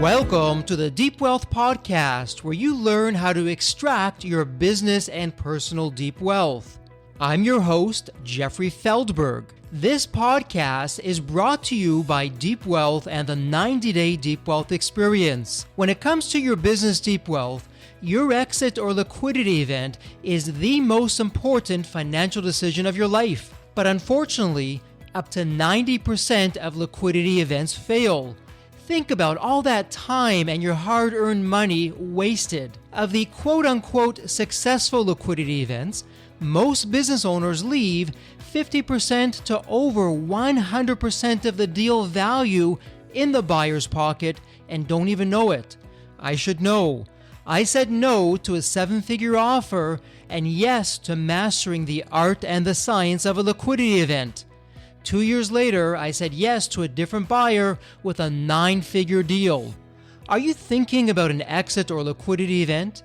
Welcome to the Deep Wealth Podcast, where you learn how to extract your business and personal deep wealth. I'm your host, Jeffrey Feldberg. This podcast is brought to you by Deep Wealth and the 90-Day Deep Wealth Experience. When it comes to your business deep wealth, your exit or liquidity event is the most important financial decision of your life. But unfortunately, up to 90% of liquidity events fail. Think about all that time and your hard-earned money wasted. Of the quote-unquote successful liquidity events, most business owners leave 50% to over 100% of the deal value in the buyer's pocket and don't even know it. I should know. I said no to a seven-figure offer and yes to mastering the art and the science of a liquidity event. 2 years later, I said yes to a different buyer with a 9-figure deal. Are you thinking about an exit or liquidity event?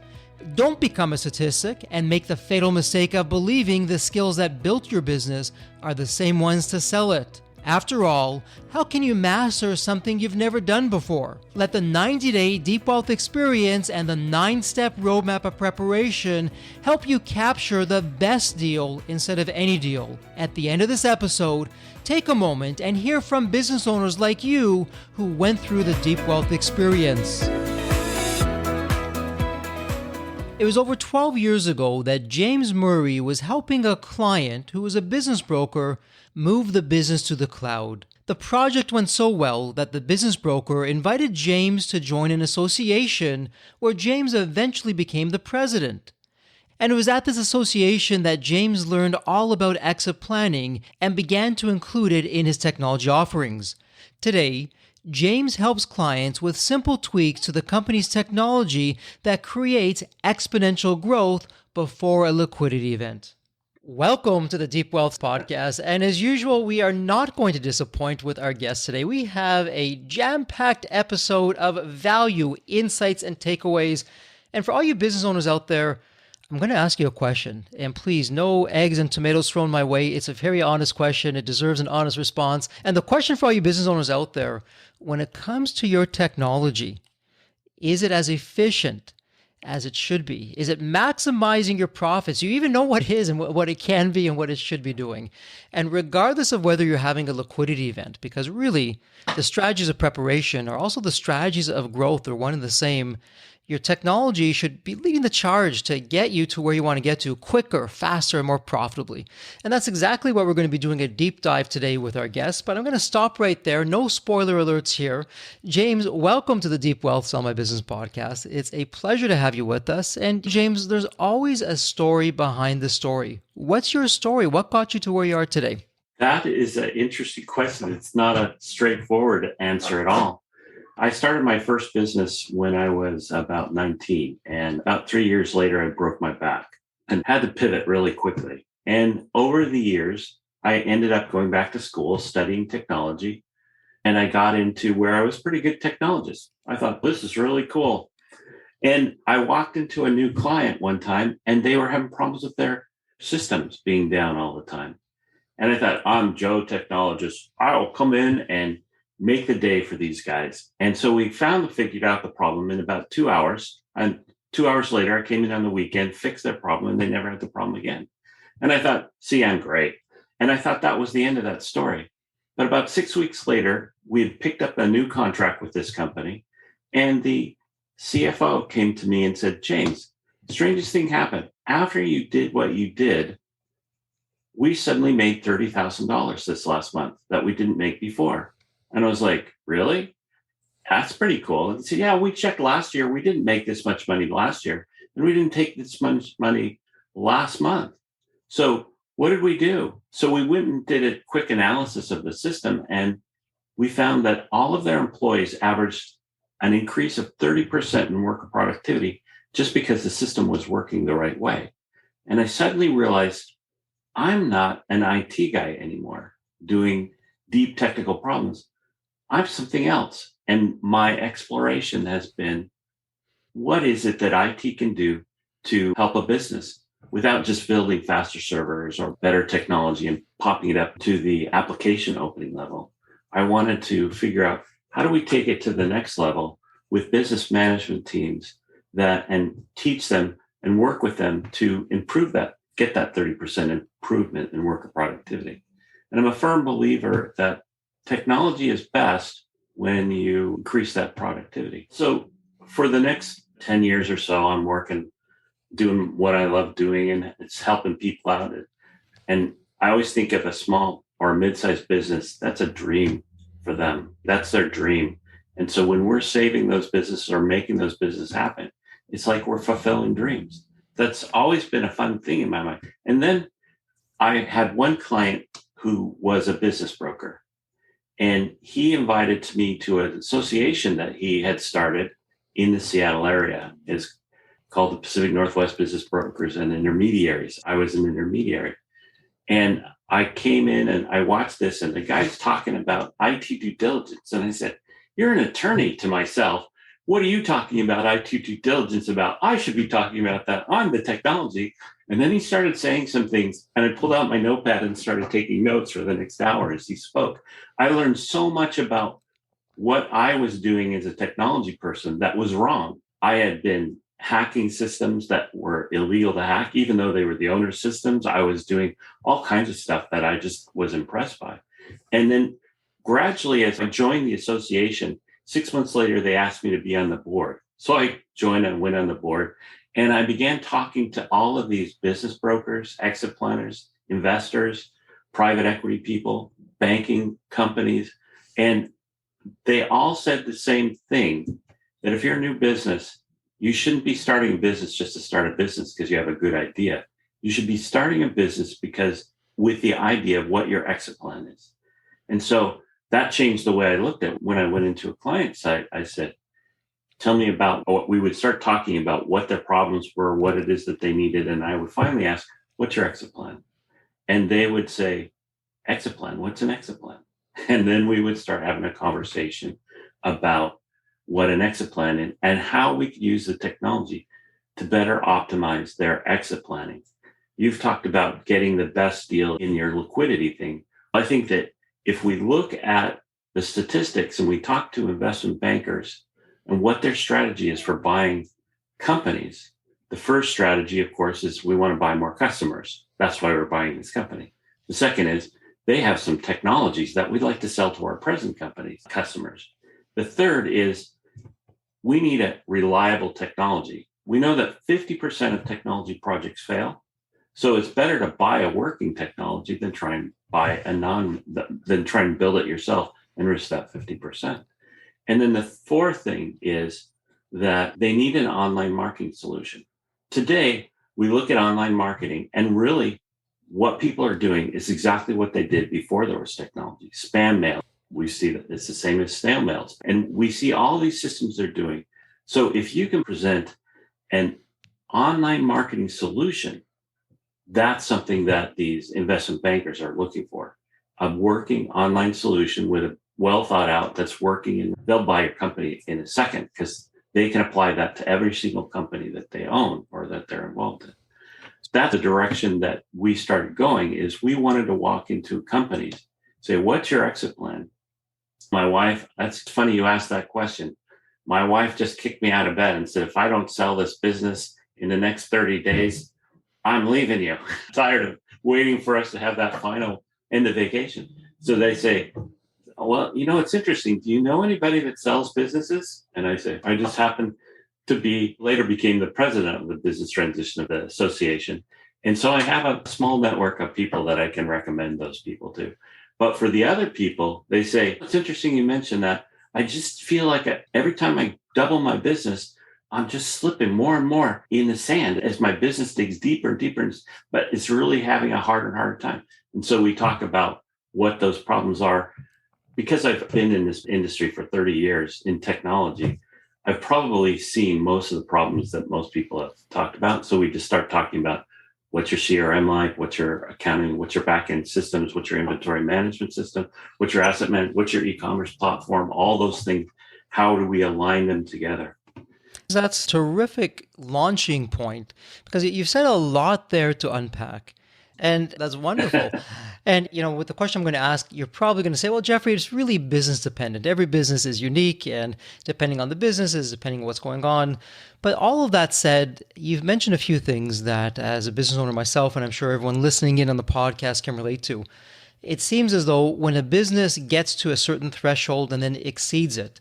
Don't become a statistic and make the fatal mistake of believing the skills that built your business are the same ones to sell it. After all, how can you master something you've never done before? Let the 90-Day Deep Wealth Experience and the 9-step roadmap of preparation help you capture the best deal instead of any deal. At the end of this episode, take a moment and hear from business owners like you who went through the Deep Wealth Experience. It was over 12 years ago that James Murray was helping a client who was a business broker move the business to the cloud. The project went so well that the business broker invited James to join an association where James eventually became the president. And it was at this association that James learned all about exit planning and began to include it in his technology offerings. Today, James helps clients with simple tweaks to the company's technology that creates exponential growth before a liquidity event. Welcome to the Deep Wealth Podcast. And as usual, we are not going to disappoint with our guest today. We have a jam-packed episode of value, insights, and takeaways. And for all you business owners out there, I'm going to ask you a question. And please, no eggs and tomatoes thrown my way. It's a very honest question. It deserves an honest response. And the question for all you business owners out there, when it comes to your technology, is it as efficient as it should be? Is it maximizing your profits? Do you even know what it is and what it can be and what it should be doing? And regardless of whether you're having a liquidity event, because really the strategies of preparation are also the strategies of growth. They're one and the same. Your technology should be leading the charge to get you to where you want to get to quicker, faster, and more profitably. And that's exactly what we're going to be doing a deep dive today with our guests. But I'm going to stop right there. No spoiler alerts here. James, welcome to the Deep Wealth Sell My Business podcast. It's a pleasure to have you with us. And James, there's always a story behind the story. What's your story? What got you to where you are today? That is an interesting question. It's not a straightforward answer at all. I started my first business when I was about 19, and about 3 years later, I broke my back and had to pivot really quickly. And over the years, I ended up going back to school, studying technology, and I got into where I was a pretty good technologist. I thought, this is really cool. And I walked into a new client one time, and they were having problems with their systems being down all the time. And I thought, I'm Joe Technologist. I'll come in and make the day for these guys. And so we figured out the problem in about 2 hours. And 2 hours later, I came in on the weekend, fixed their problem, and they never had the problem again. And I thought, see, I'm great. And I thought that was the end of that story. But about 6 weeks later, we had picked up a new contract with this company. And the CFO came to me and said, James, strangest thing happened. After you did what you did, we suddenly made $30,000 this last month that we didn't make before. And I was like, really? That's pretty cool. And he said, yeah, we checked last year. We didn't make this much money last year. And we didn't take this much money last month. So what did we do? So we went and did a quick analysis of the system. And we found that all of their employees averaged an increase of 30% in worker productivity just because the system was working the right way. And I suddenly realized I'm not an IT guy anymore doing deep technical problems. I'm something else. And my exploration has been, what is it that IT can do to help a business without just building faster servers or better technology and popping it up to the application opening level? I wanted to figure out, how do we take it to the next level with business management teams that and teach them and work with them to improve that, get that 30% improvement in worker productivity. And I'm a firm believer that technology is best when you increase that productivity. So for the next 10 years or so, I'm working, doing what I love doing, and it's helping people out. And I always think of a small or mid-sized business, that's a dream for them. That's their dream. And so when we're saving those businesses or making those businesses happen, it's like we're fulfilling dreams. That's always been a fun thing in my mind. And then I had one client who was a business broker, and he invited me to an association that he had started in the Seattle area. It's called the Pacific Northwest Business Brokers and Intermediaries. I was an intermediary. And I came in and I watched this, and the guy's talking about IT due diligence. And I said, "You're an attorney," to myself. "What are you talking about IT due diligence about? I should be talking about that. I'm the technology." And then he started saying some things, and I pulled out my notepad and started taking notes for the next hour as he spoke. I learned so much about what I was doing as a technology person that was wrong. I had been hacking systems that were illegal to hack, even though they were the owner's systems. I was doing all kinds of stuff that I just was impressed by. And then gradually, as I joined the association, 6 months later, they asked me to be on the board. So I joined and went on the board. And I began talking to all of these business brokers, exit planners, investors, private equity people, banking companies. And they all said the same thing, that if you're a new business, you shouldn't be starting a business just to start a business because you have a good idea. You should be starting a business because with the idea of what your exit plan is. And so that changed the way I looked at it. When I went into a client site, I said, "Tell me about," what we would start talking about what their problems were, what it is that they needed. And I would finally ask, "What's your exit plan?" And they would say, "Exit plan? What's an exit plan?" And then we would start having a conversation about what an exit plan is and how we could use the technology to better optimize their exit planning. You've talked about getting the best deal in your liquidity thing. I think that if we look at the statistics and we talk to investment bankers and what their strategy is for buying companies, the first strategy, of course, is we want to buy more customers. That's why we're buying this company. The second is they have some technologies that we'd like to sell to our present companies, customers. The third is we need a reliable technology. We know that 50% of technology projects fail. So it's better to buy a working technology than try and buy than try and build it yourself and risk that 50%. And then the fourth thing is that they need an online marketing solution. Today, we look at online marketing, and really what people are doing is exactly what they did before there was technology. Spam mail. We see that it's the same as snail mails. And we see all these systems they're doing. So if you can present an online marketing solution, that's something that these investment bankers are looking for. A working online solution with a well thought out that's working, and they'll buy your company in a second because they can apply that to every single company that they own or that they're involved in. So that's the direction that we started going. Is we wanted to walk into companies, say, "What's your exit plan?" My wife, that's funny you asked that question. My wife just kicked me out of bed and said, "If I don't sell this business in the next 30 days, I'm leaving you." Tired of waiting for us to have that final end of vacation. So they say, "Well, it's interesting. Do you know anybody that sells businesses?" And I say, "I just happen to be," later became the president of the business transition of the association. And so I have a small network of people that I can recommend those people to. But for the other people, they say, "It's interesting you mentioned that. I just feel like every time I double my business, I'm just slipping more and more in the sand as my business digs deeper and deeper, but it's really having a harder and harder time." And so we talk about what those problems are. Because I've been in this industry for 30 years in technology, I've probably seen most of the problems that most people have talked about. So we just start talking about what's your CRM like, what's your accounting, what's your backend systems, what's your inventory management system, what's your asset management, what's your e-commerce platform, all those things. How do we align them together? That's a terrific launching point because you've said a lot there to unpack. And that's wonderful. And, with the question I'm going to ask, you're probably going to say, well, Jeffrey, it's really business dependent. Every business is unique and depending on the businesses, depending on what's going on. But all of that said, you've mentioned a few things that as a business owner myself, and I'm sure everyone listening in on the podcast can relate to. It seems as though when a business gets to a certain threshold and then exceeds it,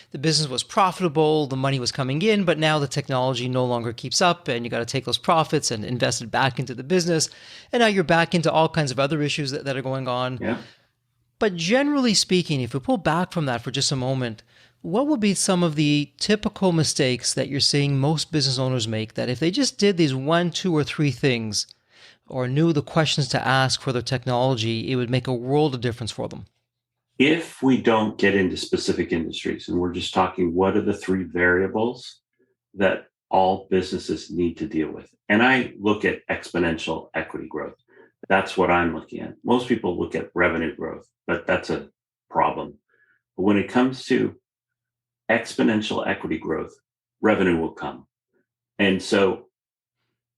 the business was profitable, the money was coming in, but now the technology no longer keeps up and you got to take those profits and invest it back into the business. And now you're back into all kinds of other issues that are going on. Yeah. But generally speaking, if we pull back from that for just a moment, what would be some of the typical mistakes that you're seeing most business owners make that if they just did these one, two, or three things or knew the questions to ask for their technology, it would make a world of difference for them? If we don't get into specific industries and we're just talking, what are the three variables that all businesses need to deal with? And I look at exponential equity growth. That's what I'm looking at. Most people look at revenue growth, but that's a problem. But when it comes to exponential equity growth, revenue will come. And so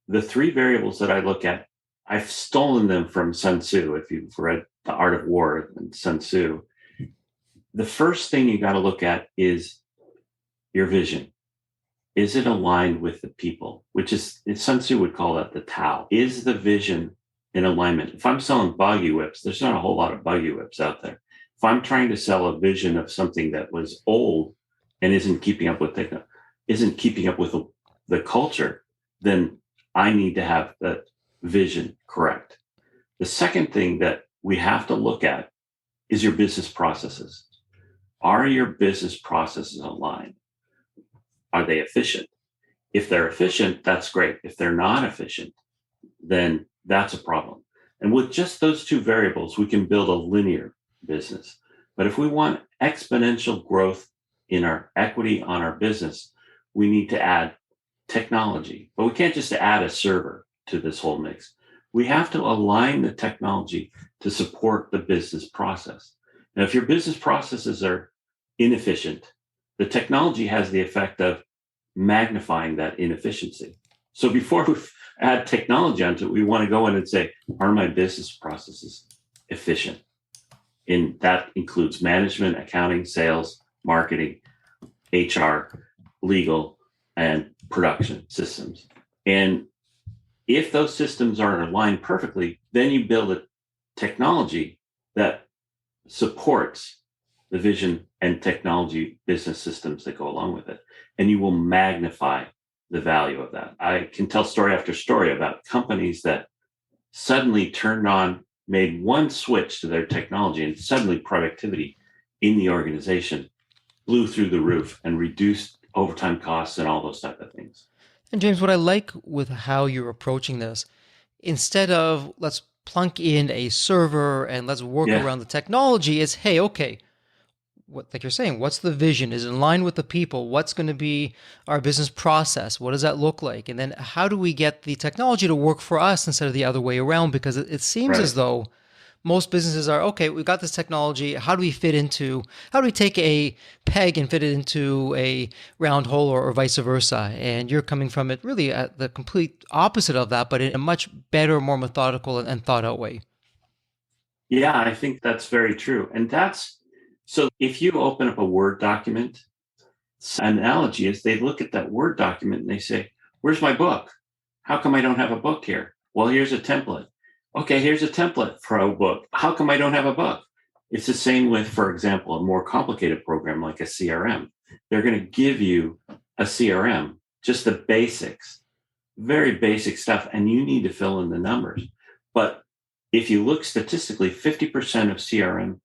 the three variables that I look at, I've stolen them from Sun Tzu. If you've read The Art of War and Sun Tzu, the first thing you got to look at is your vision. Is it aligned with the people? Which is, Sun Tzu would call that the Tao. Is the vision in alignment? If I'm selling buggy whips, there's not a whole lot of buggy whips out there. If I'm trying to sell a vision of something that was old and isn't keeping up with the culture, then I need to have that vision correct. The second thing that we have to look at is your business processes. Are your business processes aligned? Are they efficient? If they're efficient, that's great. If they're not efficient, then that's a problem. And with just those two variables, we can build a linear business. But if we want exponential growth in our equity on our business, we need to add technology. But we can't just add a server to this whole mix. We have to align the technology to support the business process. Now, if your business processes are inefficient, the technology has the effect of magnifying that inefficiency. So before we add technology onto it, we want to go in and say, are my business processes efficient? And that includes management, accounting, sales, marketing, HR, legal, and production systems. And if those systems are aligned perfectly, then you build a technology that supports the vision and technology business systems that go along with it. And you will magnify the value of that. I can tell story after story about companies that suddenly made one switch to their technology, and suddenly productivity in the organization blew through the roof and reduced overtime costs and all those type of things. And James, what I like with how you're approaching this, instead of let's plunk in a server and let's work Yeah, around the technology, is hey, okay, like you're saying, what's the vision? Is it in line with the people? What's going to be our business process? What does that look like? And then how do we get the technology to work for us instead of the other way around? Because it seems right. as though most businesses are, okay, we've got this technology. How do we take a peg and fit it into a round hole or vice versa? And you're coming from it really at the complete opposite of that, but in a much better, more methodical and thought out way. Yeah, I think that's very true. And so if you open up a Word document, analogy is they look at that Word document and they say, where's my book? How come I don't have a book here? Well, here's a template. Okay, here's a template for a book. How come I don't have a book? It's the same with, for example, a more complicated program like a CRM. They're going to give you a CRM, just the basics, very basic stuff, and you need to fill in the numbers. But if you look statistically, 50% of CRM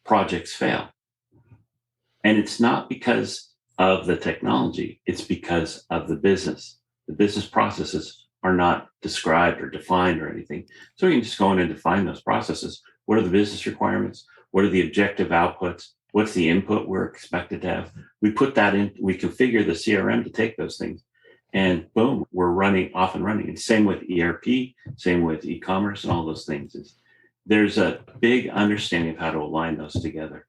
projects fail. And it's not because of the technology, it's because of the business. The business processes are not described or defined or anything. So you can just go in and define those processes. What are the business requirements? What are the objective outputs? What's the input we're expected to have? We put that in, we configure the CRM to take those things, and boom, we're off and running. And same with ERP, same with e-commerce and all those things. There's a big understanding of how to align those together.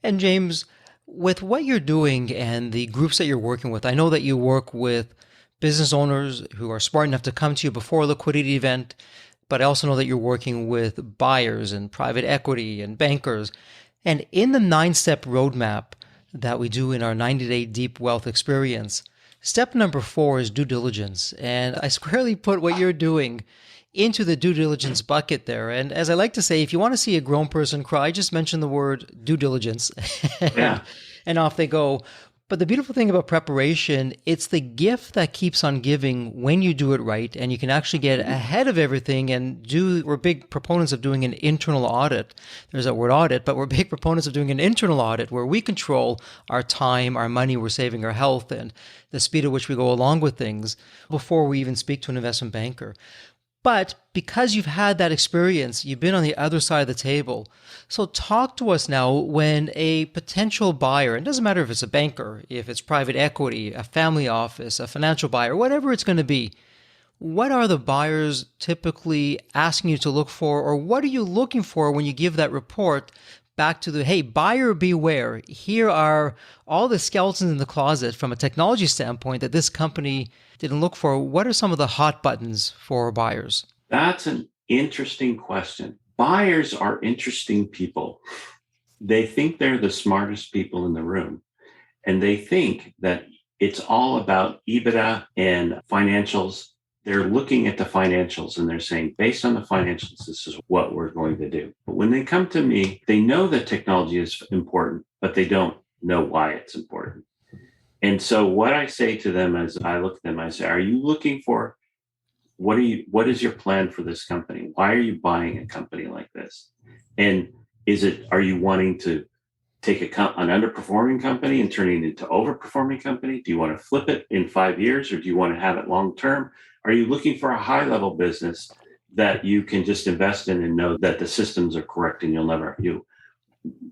And James, with what you're doing and the groups that you're working with, I know that you work with business owners who are smart enough to come to you before a liquidity event, but I also know that you're working with buyers and private equity and bankers. And in the 9-step roadmap that we do in our 90-day deep wealth experience, step number 4 is due diligence. And I squarely put what you're doing into the due diligence bucket there. And as I like to say, if you want to see a grown person cry, just mention the word due diligence and, Yeah. and off they go. But the beautiful thing about preparation, it's the gift that keeps on giving when you do it right, and you can actually get ahead of everything and we're big proponents of doing an internal audit. There's that word audit, but we're big proponents of doing an internal audit where we control our time, our money, we're saving our health, and the speed at which we go along with things before we even speak to an investment banker. But because you've had that experience, you've been on the other side of the table. So talk to us now when a potential buyer, it doesn't matter if it's a banker, if it's private equity, a family office, a financial buyer, whatever it's going to be, what are the buyers typically asking you to look for, or what are you looking for when you give that report back to the, hey, buyer beware. Here are all the skeletons in the closet from a technology standpoint that this company didn't look for. What are some of the hot buttons for buyers? That's an interesting question. Buyers are interesting people. They think they're the smartest people in the room, and they think that it's all about EBITDA and financials. They're looking at the financials and they're saying, based on the financials, this is what we're going to do. But when they come to me, they know that technology is important, but they don't know why it's important. And so what I say to them as I look at them, I say, are you looking for what is your plan for this company? Why are you buying a company like this? And are you wanting to take an underperforming company and turn it into overperforming company? Do you want to flip it in 5 years, or do you want to have it long term? Are you looking for a high level business that you can just invest in and know that the systems are correct and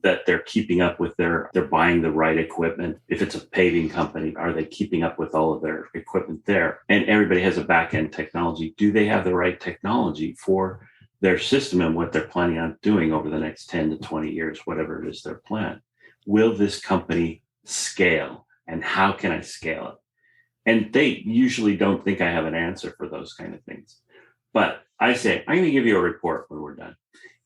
that they're keeping up with they're buying the right equipment? If it's a paving company, are they keeping up with all of their equipment there? And everybody has a back end technology. Do they have the right technology for their system and what they're planning on doing over the next 10 to 20 years, whatever it is their plan? Will this company scale, and how can I scale it? And they usually don't think I have an answer for those kind of things. But I say, I'm going to give you a report when we're done.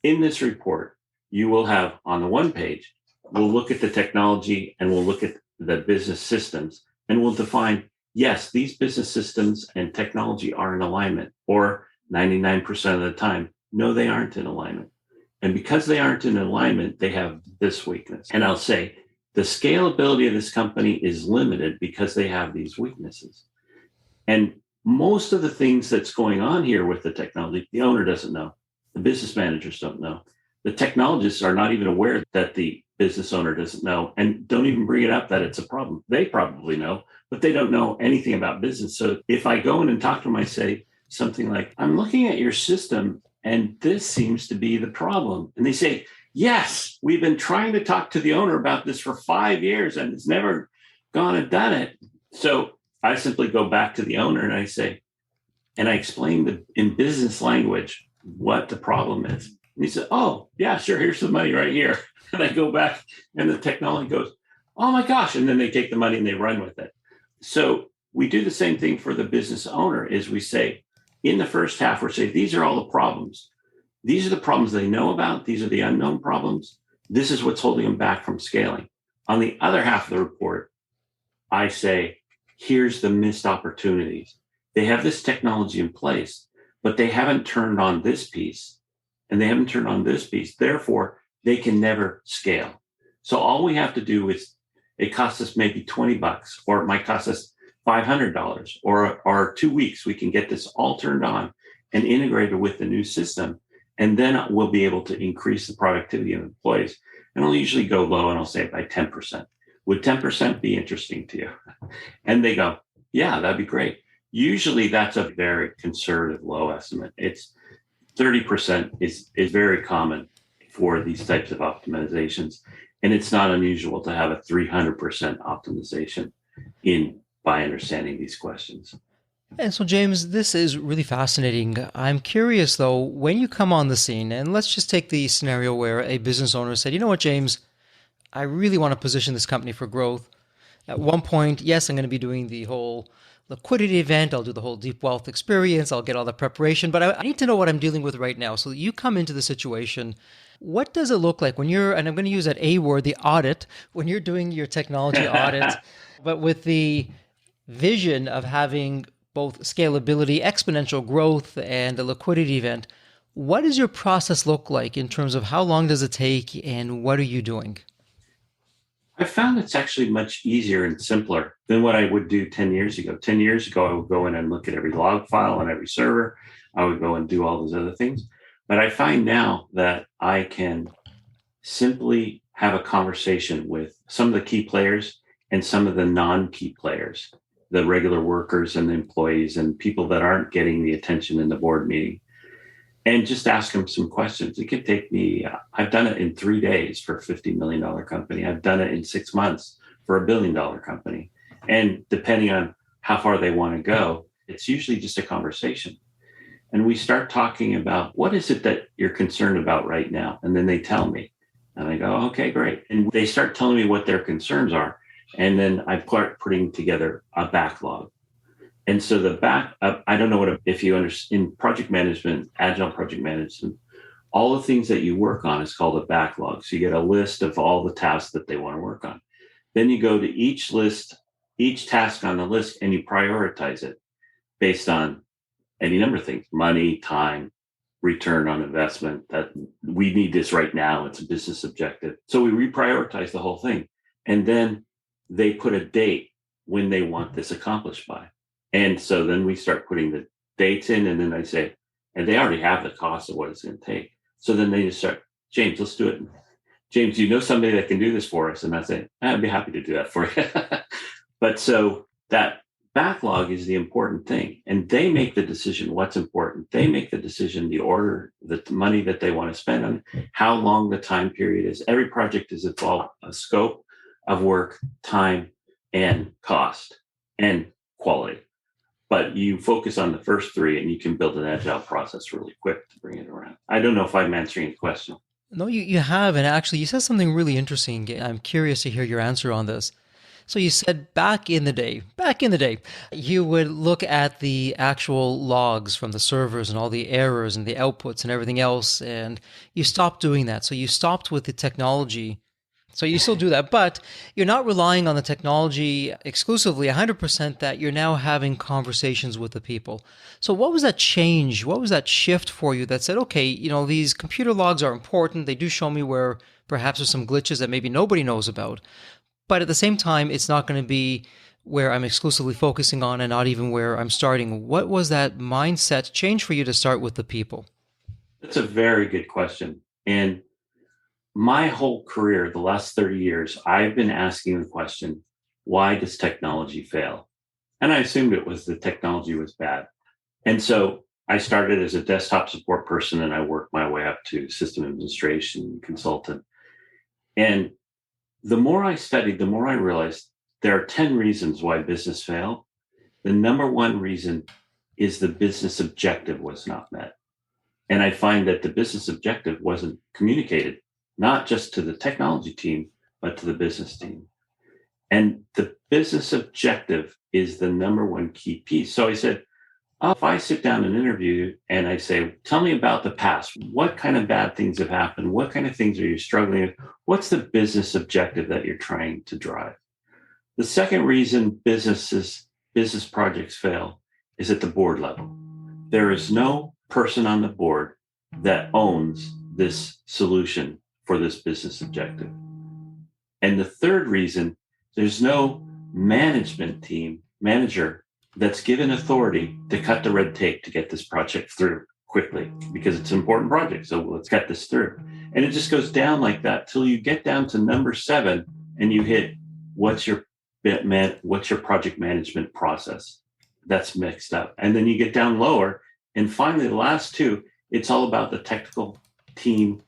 In this report, you will have on the one page, we'll look at the technology and we'll look at the business systems, and we'll define, yes, these business systems and technology are in alignment, or 99% of the time, no, they aren't in alignment. And because they aren't in alignment, they have this weakness. And I'll say, the scalability of this company is limited because they have these weaknesses. And most of the things that's going on here with the technology, the owner doesn't know. The business managers don't know. The technologists are not even aware that the business owner doesn't know, and don't even bring it up that it's a problem. They probably know, but they don't know anything about business. So if I go in and talk to them, I say something like, I'm looking at your system and this seems to be the problem. And they say, yes, we've been trying to talk to the owner about this for 5 years and it's never gone and done it. So I simply go back to the owner and I say, and I explain in business language what the problem is. And he said, oh, yeah, sure, here's the money right here. And I go back and the technology goes, oh my gosh. And then they take the money and they run with it. So we do the same thing for the business owner. Is we say, in the first half, we're saying, these are all the problems. These are the problems they know about. These are the unknown problems. This is what's holding them back from scaling. On the other half of the report, I say, here's the missed opportunities. They have this technology in place, but they haven't turned on this piece, and they haven't turned on this piece. Therefore, they can never scale. So all we have to do is, it costs us maybe $20, or it might cost us $500, or 2 weeks. We can get this all turned on and integrated with the new system. And then we'll be able to increase the productivity of employees. And I'll usually go low and I'll say by 10%. Would 10% be interesting to you? And they go, yeah, that'd be great. Usually that's a very conservative low estimate. It's 30% is very common for these types of optimizations. And it's not unusual to have a 300% optimization by understanding these questions. And so, James, this is really fascinating. I'm curious, though, when you come on the scene, and let's just take the scenario where a business owner said, you know what, James, I really want to position this company for growth. At one point, yes, I'm going to be doing the whole liquidity event. I'll do the whole deep wealth experience. I'll get all the preparation, but I need to know what I'm dealing with right now. So you come into the situation. What does it look like when you're, and I'm going to use that A word, the audit, when you're doing your technology audit, but with the vision of having both scalability, exponential growth, and a liquidity event? What does your process look like in terms of how long does it take and what are you doing? I found it's actually much easier and simpler than what I would do 10 years ago. 10 years ago, I would go in and look at every log file on every server. I would go and do all those other things. But I find now that I can simply have a conversation with some of the key players and some of the non-key players, the regular workers and employees and people that aren't getting the attention in the board meeting, and just ask them some questions. It could take me, I've done it in 3 days for a $50 million company. I've done it in 6 months for a $1 billion company. And depending on how far they want to go, it's usually just a conversation. And we start talking about what is it that you're concerned about right now? And then they tell me. And I go, okay, great. And they start telling me what their concerns are. And then I start putting together a backlog. And so I don't know if you understand in project management, agile project management, all the things that you work on is called a backlog. So you get a list of all the tasks that they want to work on. Then you go to each list, each task on the list, and you prioritize it based on any number of things: money, time, return on investment. That we need this right now. It's a business objective. So we reprioritize the whole thing. And then they put a date when they want this accomplished by. And so then we start putting the dates in, and then I say, and they already have the cost of what it's going to take. So then they just start, James, let's do it. James, you know somebody that can do this for us? And I say, I'd be happy to do that for you. But so that backlog is the important thing. And they make the decision what's important. They make the decision, the order, the money that they want to spend on, how long the time period is. Every project is involved a scope of work, time, and cost, and quality. But you focus on the first three and you can build an agile process really quick to bring it around. I don't know if I'm answering the question. No, you have. And actually, you said something really interesting. I'm curious to hear your answer on this. So you said back in the day, you would look at the actual logs from the servers and all the errors and the outputs and everything else, and you stopped doing that. So you stopped with the technology. So you still do that, but you're not relying on the technology exclusively 100%, that you're now having conversations with the people. So what was that change? What was that shift for you that said, okay, these computer logs are important. They do show me where perhaps there's some glitches that maybe nobody knows about. But at the same time, it's not going to be where I'm exclusively focusing on and not even where I'm starting. What was that mindset change for you to start with the people? That's a very good question. And my whole career, the last 30 years, I've been asking the question, why does technology fail? And I assumed it was the technology was bad. And so I started as a desktop support person and I worked my way up to system administration consultant. And the more I studied, the more I realized there are 10 reasons why business fail. The number one reason is the business objective was not met. And I find that the business objective wasn't communicated, not just to the technology team, but to the business team. And the business objective is the number one key piece. So I said, if I sit down and interview and I say, tell me about the past, what kind of bad things have happened? What kind of things are you struggling with? What's the business objective that you're trying to drive? The second reason business projects fail is at the board level. There is no person on the board that owns this solution for this business objective. And the third reason, there's no manager that's given authority to cut the red tape to get this project through quickly, because it's an important project. So let's get this through. And it just goes down like that till you get down to number 7 and you hit what's your project management process. That's mixed up. And then you get down lower. And finally, the last 2, it's all about the technical team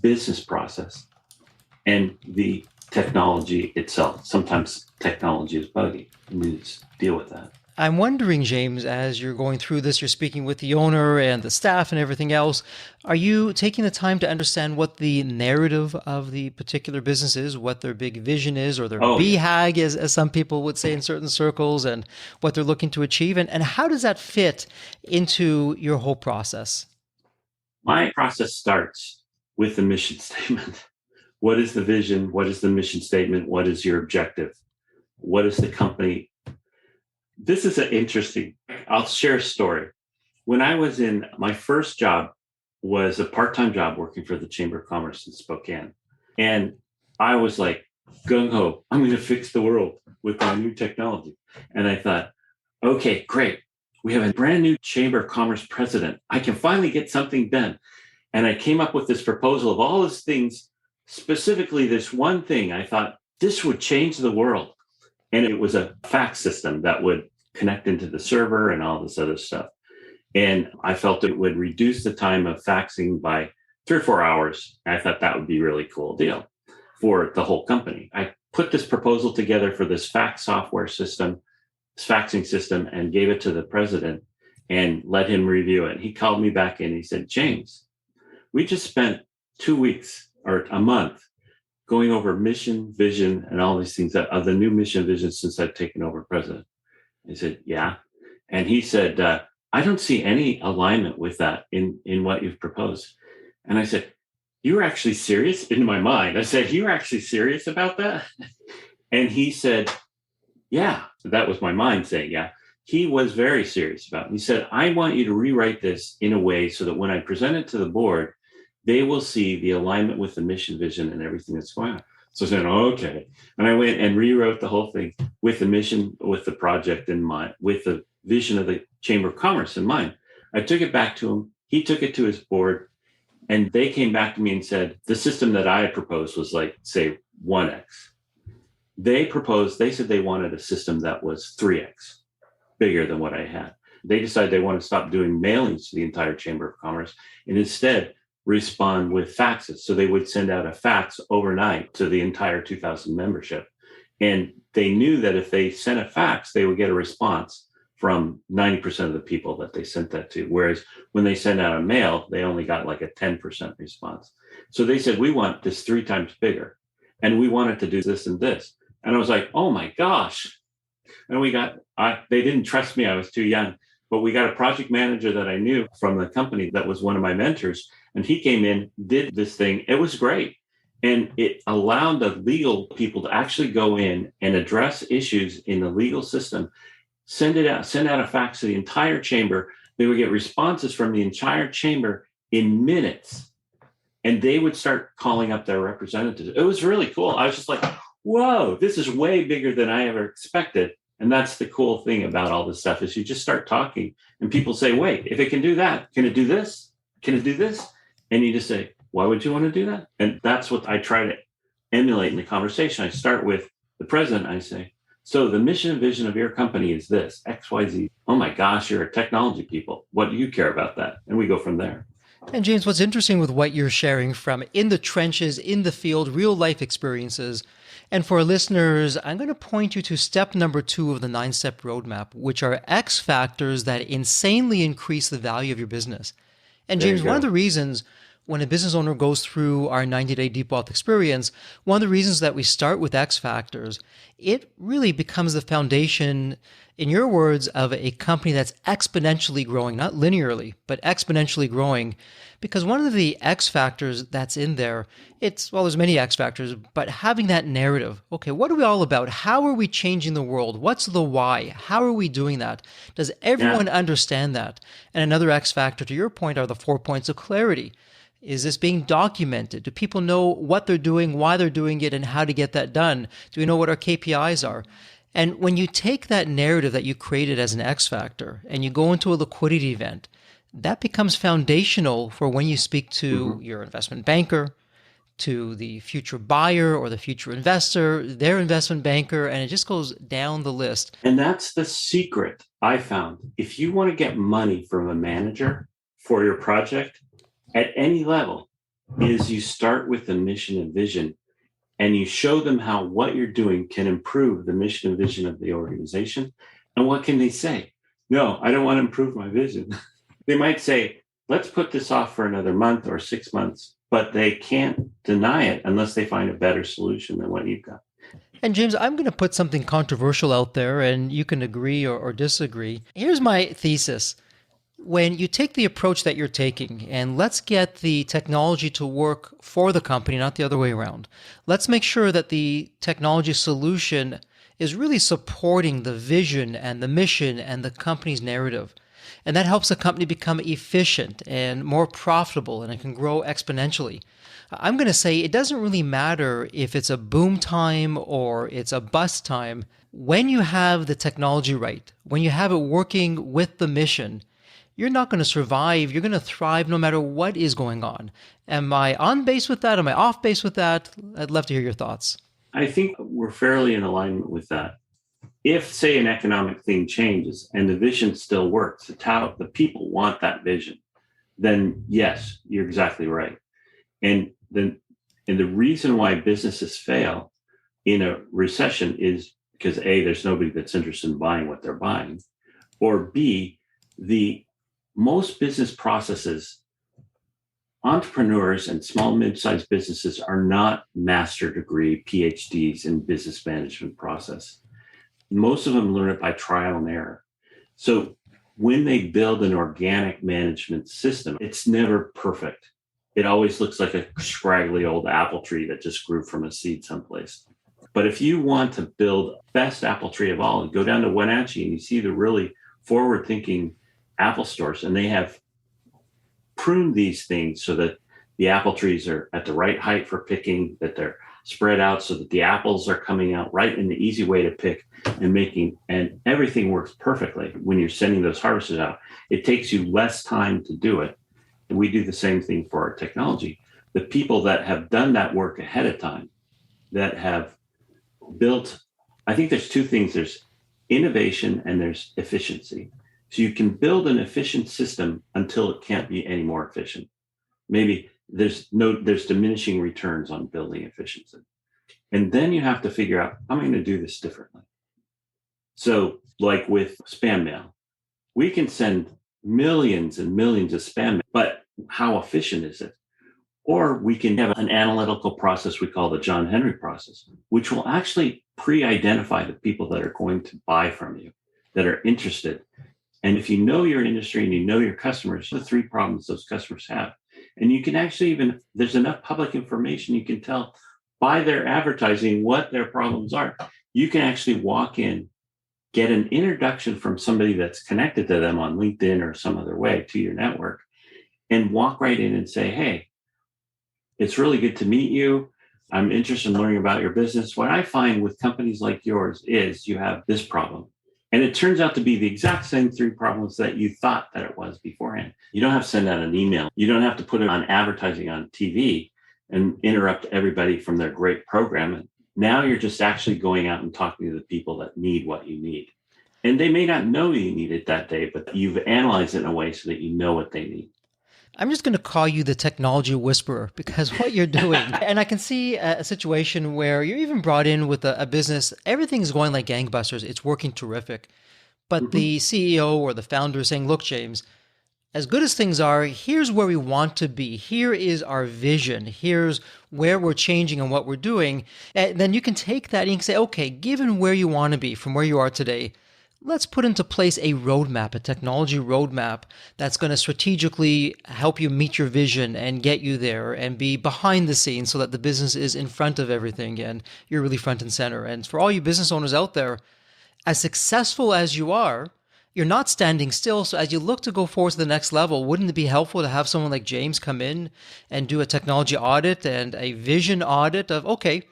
business process and the technology itself. Sometimes technology is buggy. And we just deal with that. I'm wondering, James, as you're going through this, you're speaking with the owner and the staff and everything else. Are you taking the time to understand what the narrative of the particular business is, what their big vision is, or their Oh, yeah. BHAG, as some people would say in certain circles, and what they're looking to achieve? And how does that fit into your whole process? My process starts with the mission statement. What is the vision? What is the mission statement? What is your objective? What is the company? This is an interesting, I'll share a story. When I was in my first job was a part-time job working for the Chamber of Commerce in Spokane. And I was like, gung ho, I'm going to fix the world with my new technology. And I thought, okay, great. We have a brand new Chamber of Commerce president. I can finally get something done. And I came up with this proposal of all these things, specifically this one thing. I thought this would change the world. And it was a fax system that would connect into the server and all this other stuff. And I felt it would reduce the time of faxing by 3 or 4 hours. I thought that would be a really cool deal for the whole company. I put this proposal together for this fax software system, this faxing system, and gave it to the president and let him review it. He called me back in. He said, James, we just spent 2 weeks or a month going over mission, vision, and all these things of the new mission vision since I've taken over president. I said, yeah. And he said, I don't see any alignment with that in what you've proposed. And I said, you're actually serious? In my mind, I said, you're actually serious about that? And he said, yeah. That was my mind saying, yeah. He was very serious about it. He said, I want you to rewrite this in a way so that when I present it to the board, they will see the alignment with the mission, vision, and everything that's going on. So I said, okay. And I went and rewrote the whole thing with the mission, with the project in mind, with the vision of the Chamber of Commerce in mind. I took it back to him. He took it to his board, and they came back to me and said, the system that I had proposed was like, say, 1x. They said they wanted a system that was 3x, bigger than what I had. They decided they want to stop doing mailings to the entire Chamber of Commerce and instead respond with faxes. So they would send out a fax overnight to the entire 2,000 membership. And they knew that if they sent a fax, they would get a response from 90% of the people that they sent that to. Whereas when they sent out a mail, they only got like a 10% response. So they said, we want this 3 times bigger. And we wanted to do this and this. And I was like, oh my gosh. And they didn't trust me. I was too young. But we got a project manager that I knew from the company that was one of my mentors. And he came in, did this thing. It was great. And it allowed the legal people to actually go in and address issues in the legal system, send out a fax to the entire chamber. They would get responses from the entire chamber in minutes. And they would start calling up their representatives. It was really cool. I was just like, whoa, this is way bigger than I ever expected. And that's the cool thing about all this stuff is you just start talking and people say, wait, if it can do that, can it do this? Can it do this? And you just say, why would you want to do that? And that's what I try to emulate in the conversation. I start with the president. I say, so the mission and vision of your company is this, X, Y, Z. Oh my gosh, you're a technology people. What do you care about that? And we go from there. And James, what's interesting with what you're sharing from in the trenches, in the field, real life experiences, and for our listeners, I'm going to point you to step number 2 of the 9-step roadmap, which are X factors that insanely increase the value of your business. And James, one of the reasons when a business owner goes through our 90-day deep wealth experience, one of the reasons that we start with X factors, it really becomes the foundation, in your words, of a company that's exponentially growing, not linearly, but exponentially growing. Because one of the X factors that's in there, there's many X factors, but having that narrative. Okay, what are we all about? How are we changing the world? What's the why? How are we doing that? Does everyone understand that? And another X factor, to your point, are the 4 points of clarity. Is this being documented? Do people know what they're doing, why they're doing it, and how to get that done? Do we know what our KPIs are? And when you take that narrative that you created as an X factor and you go into a liquidity event, that becomes foundational for when you speak to your investment banker, to the future buyer or the future investor, their investment banker, and it just goes down the list. And that's the secret I found. If you want to get money from a manager for your project at any level, is you start with the mission and vision and you show them how what you're doing can improve the mission and vision of the organization. And what can they say? No, I don't want to improve my vision. They might say, let's put this off for another month or 6 months, but they can't deny it unless they find a better solution than what you've got. And James, I'm going to put something controversial out there and you can agree or disagree. Here's my thesis. When you take the approach that you're taking, and let's get the technology to work for the company, not the other way around. Let's make sure that the technology solution is really supporting the vision and the mission and the company's narrative. And that helps the company become efficient and more profitable, and it can grow exponentially. I'm going to say it doesn't really matter if it's a boom time or it's a bust time. When you have the technology right, when you have it working with the mission, you're not going to survive. You're going to thrive no matter what is going on. Am I on base with that? Am I off base with that? I'd love to hear your thoughts. I think we're fairly in alignment with that. If, say, an economic thing changes and the vision still works, the people want that vision, then yes, you're exactly right. And the reason why businesses fail in a recession is because A, there's nobody that's interested in buying what they're buying, or B, the most business processes, entrepreneurs and small mid-sized businesses are not master degree PhDs in business management process. Most of them learn it by trial and error. So when they build an organic management system, it's never perfect. It always looks like a scraggly old apple tree that just grew from a seed someplace. But if you want to build best apple tree of all, you go down to Wenatchee and you see the really forward-thinking Apple stores, and they have pruned these things so that the apple trees are at the right height for picking, that they're spread out so that the apples are coming out right in the easy way to pick and everything works perfectly when you're sending those harvesters out. It takes you less time to do it. And we do the same thing for our technology. The people that have done that work ahead of time, that have built, I think there's two things. There's innovation and there's efficiency. So you can build an efficient system until it can't be any more efficient. Maybe there's diminishing returns on building efficiency. And then you have to figure out, I'm going to do this differently. So like with spam mail, we can send millions and millions of spam mail, but how efficient is it? Or we can have an analytical process we call the John Henry process, which will actually pre-identify the people that are going to buy from you, that are interested. And if you know your industry and you know your customers, the three problems those customers have. And you can actually there's enough public information, you can tell by their advertising what their problems are. You can actually walk in, get an introduction from somebody that's connected to them on LinkedIn or some other way to your network, and walk right in and say, hey, it's really good to meet you. I'm interested in learning about your business. What I find with companies like yours is you have this problem. And it turns out to be the exact same three problems that you thought that it was beforehand. You don't have to send out an email. You don't have to put it on advertising on TV and interrupt everybody from their great program. And now you're just actually going out and talking to the people that need what you need. And they may not know you need it that day, but you've analyzed it in a way so that you know what they need. I'm just going to call you the technology whisperer because what you're doing, and I can see a situation where you're even brought in with a business, everything's going like gangbusters, it's working terrific. But the CEO or the founder is saying, look, James, as good as things are, here's where we want to be. Here is our vision. Here's where we're changing and what we're doing. And then you can take that and you can say, okay, given where you want to be from where you are today, let's put into place a roadmap, a technology roadmap that's going to strategically help you meet your vision and get you there and be behind the scenes so that the business is in front of everything and you're really front and center. And for all you business owners out there, as successful as you are, you're not standing still. So as you look to go forward to the next level, wouldn't it be helpful to have someone like James come in and do a technology audit and a vision audit of, okay,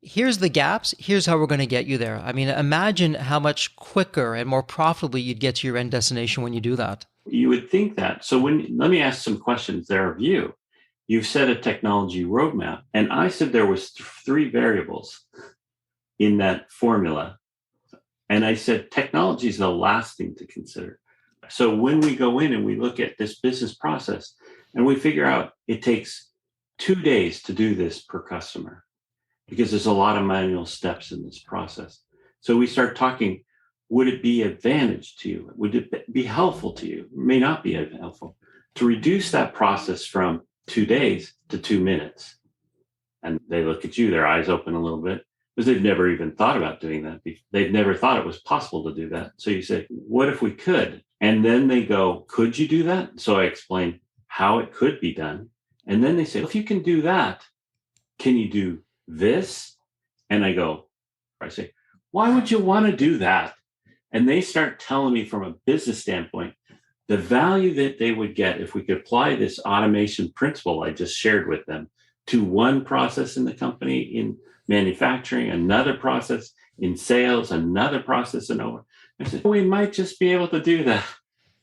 here's the gaps, here's how we're going to get you there. I mean, imagine how much quicker and more profitably you'd get to your end destination when you do that. You would think that. So let me ask some questions there of you. You've set a technology roadmap, and I said there was three variables in that formula. And I said, technology is the last thing to consider. So when we go in and we look at this business process and we figure out it takes 2 days to do this per customer, because there's a lot of manual steps in this process. So we start talking, would it be advantage to you? Would it be helpful to you? It may not be helpful. To reduce that process from 2 days to 2 minutes. And they look at you, their eyes open a little bit, because they've never even thought about doing that. They've never thought it was possible to do that. So you say, what if we could? And then they go, could you do that? So I explain how it could be done. And then they say, if you can do that, can you do this? And I say, why would you want to do that? And they start telling me from a business standpoint, the value that they would get if we could apply this automation principle I just shared with them to one process in the company in manufacturing, another process in sales, another process in over. I said, we might just be able to do that.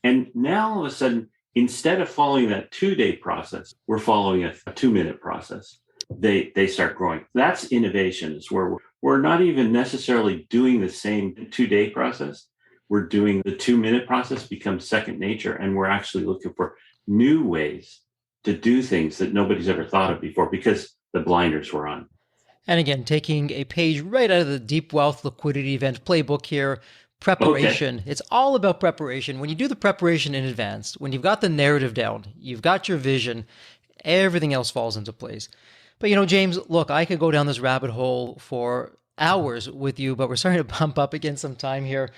And now all of a sudden, instead of following that 2-day process, we're following a 2-minute process. They start growing. That's innovation. Is where we're not even necessarily doing the same 2-day process. We're doing the 2-minute process becomes second nature. And we're actually looking for new ways to do things that nobody's ever thought of before because the blinders were on. And again, taking a page right out of the Deep Wealth Liquidity Event playbook here, preparation. Okay. It's all about preparation. When you do the preparation in advance, when you've got the narrative down, you've got your vision, everything else falls into place. But James, look, I could go down this rabbit hole for hours with you, but we're starting to bump up against some time here.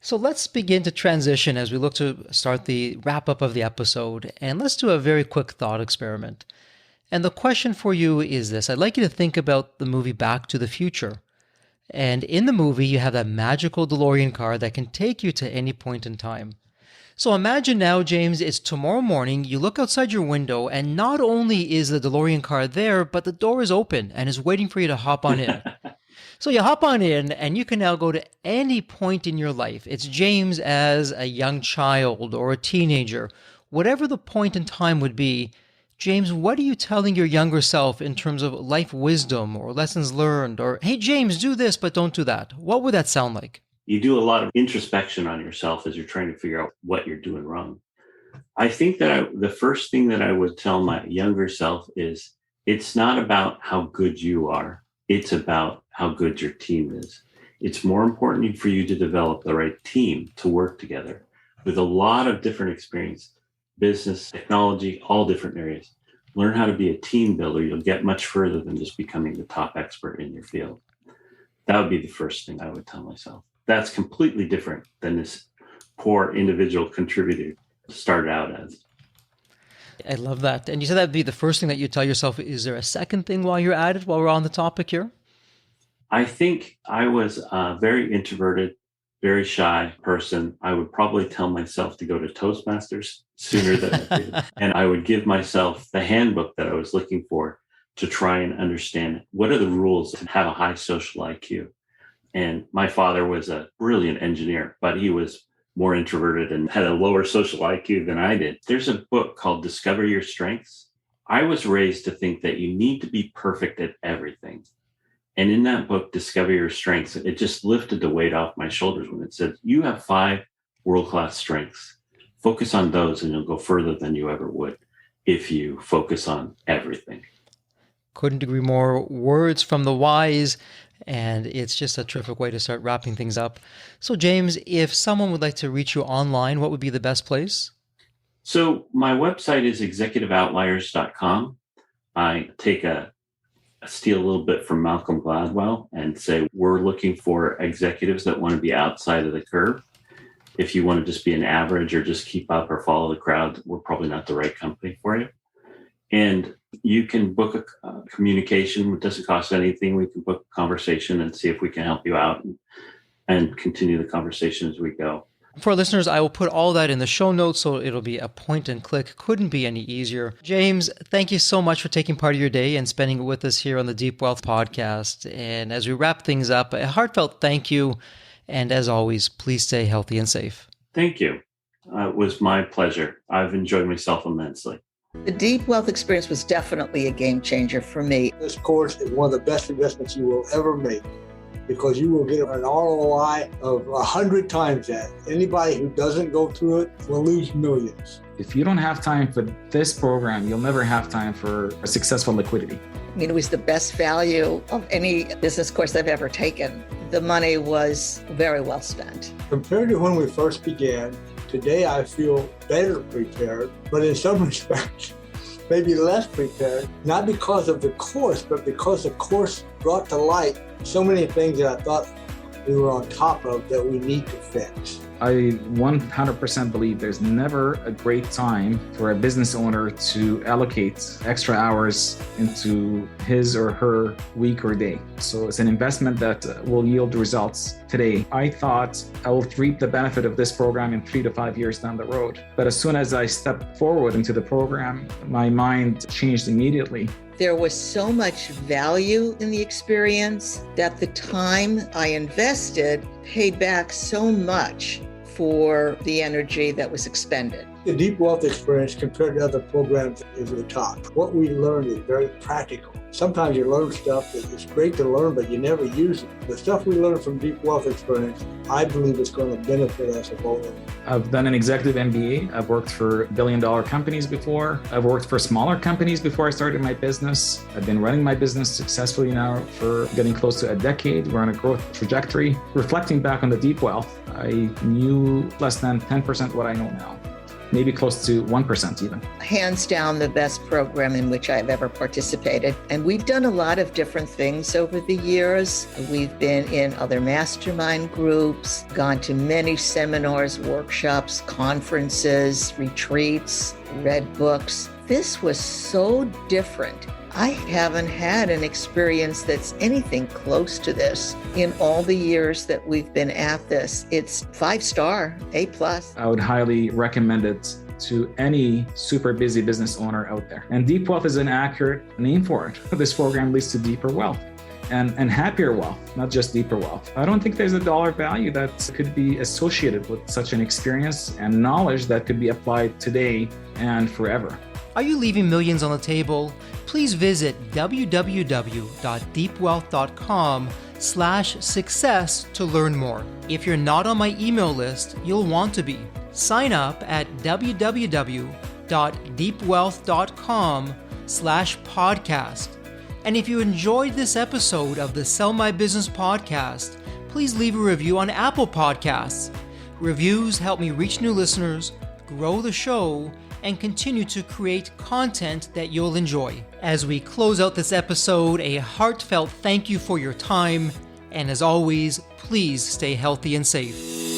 So let's begin to transition as we look to start the wrap up of the episode. And let's do a very quick thought experiment. And the question for you is this. I'd like you to think about the movie Back to the Future. And in the movie, you have that magical DeLorean car that can take you to any point in time. So imagine now, James, it's tomorrow morning, you look outside your window, and not only is the DeLorean car there, but the door is open and is waiting for you to hop on in. So you hop on in, and you can now go to any point in your life. It's James as a young child or a teenager. Whatever the point in time would be, James, what are you telling your younger self in terms of life wisdom or lessons learned? Or, hey, James, do this, but don't do that. What would that sound like? You do a lot of introspection on yourself as you're trying to figure out what you're doing wrong. I think that the first thing that I would tell my younger self is it's not about how good you are. It's about how good your team is. It's more important for you to develop the right team to work together with a lot of different experience, business, technology, all different areas. Learn how to be a team builder. You'll get much further than just becoming the top expert in your field. That would be the first thing I would tell myself. That's completely different than this poor individual contributor started out as. I love that. And you said that'd be the first thing that you tell yourself. Is there a second thing while you're at it, while we're on the topic here? I think I was a very introverted, very shy person. I would probably tell myself to go to Toastmasters sooner than I did. And I would give myself the handbook that I was looking for to try and understand what are the rules to have a high social IQ. And my father was a brilliant engineer, but he was more introverted and had a lower social IQ than I did. There's a book called Discover Your Strengths. I was raised to think that you need to be perfect at everything. And in that book, Discover Your Strengths, it just lifted the weight off my shoulders when it said, you have 5 world-class strengths. Focus on those and you'll go further than you ever would if you focus on everything. Couldn't agree more. Words from the wise. And it's just a terrific way to start wrapping things up. So, James, if someone would like to reach you online, what would be the best place? So my website is executiveoutliers.com. I steal a little bit from Malcolm Gladwell and say, we're looking for executives that want to be outside of the curve. If you want to just be an average or just keep up or follow the crowd, we're probably not the right company for you. And you can book a communication. It doesn't cost anything. We can book a conversation and see if we can help you out and continue the conversation as we go. For our listeners, I will put all that in the show notes, so it'll be a point and click. Couldn't be any easier. James, thank you so much for taking part of your day and spending it with us here on the Deep Wealth Podcast. And as we wrap things up, a heartfelt thank you. And as always, please stay healthy and safe. Thank you. It was my pleasure. I've enjoyed myself immensely. The Deep Wealth experience was definitely a game changer for me. This course is one of the best investments you will ever make because you will get an ROI of 100 times that. Anybody who doesn't go through it will lose millions. If you don't have time for this program, you'll never have time for a successful liquidity. I mean, it was the best value of any business course I've ever taken. the money was very well spent. Compared to when we first began, today I feel better prepared, but in some respects, maybe less prepared, not because of the course, but because the course brought to light so many things that I thought we were on top of that we need to fix. I 100% believe there's never a great time for a business owner to allocate extra hours into his or her week or day. So it's an investment that will yield results today. I thought I will reap the benefit of this program in 3 to 5 years down the road. But as soon as I stepped forward into the program, my mind changed immediately. There was so much value in the experience that the time I invested paid back so much for the energy that was expended. The Deep Wealth experience compared to other programs is the top. What we learned is very practical. Sometimes you learn stuff that is great to learn, but you never use it. The stuff we learned from Deep Wealth experience, I believe is going to benefit us of all. I've done an executive MBA. I've worked for billion-dollar companies before. I've worked for smaller companies before I started my business. I've been running my business successfully now for getting close to a decade. We're on a growth trajectory. Reflecting back on the Deep Wealth, I knew less than 10% what I know now. Maybe close to 1% even. Hands down, the best program in which I've ever participated. And we've done a lot of different things over the years. We've been in other mastermind groups, gone to many seminars, workshops, conferences, retreats, read books. This was so different. I haven't had an experience that's anything close to this in all the years that we've been at this. It's 5-star, A+. I would highly recommend it to any super busy business owner out there. And Deep Wealth is an accurate name for it. This program leads to deeper wealth and happier wealth, not just deeper wealth. I don't think there's a dollar value that could be associated with such an experience and knowledge that could be applied today and forever. Are you leaving millions on the table? Please visit www.deepwealth.com/success to learn more. If you're not on my email list, you'll want to be. Sign up at www.deepwealth.com/podcast. And if you enjoyed this episode of the Sell My Business podcast, please leave a review on Apple Podcasts. Reviews help me reach new listeners, grow the show, and continue to create content that you'll enjoy. As we close out this episode, a heartfelt thank you for your time, and as always, please stay healthy and safe.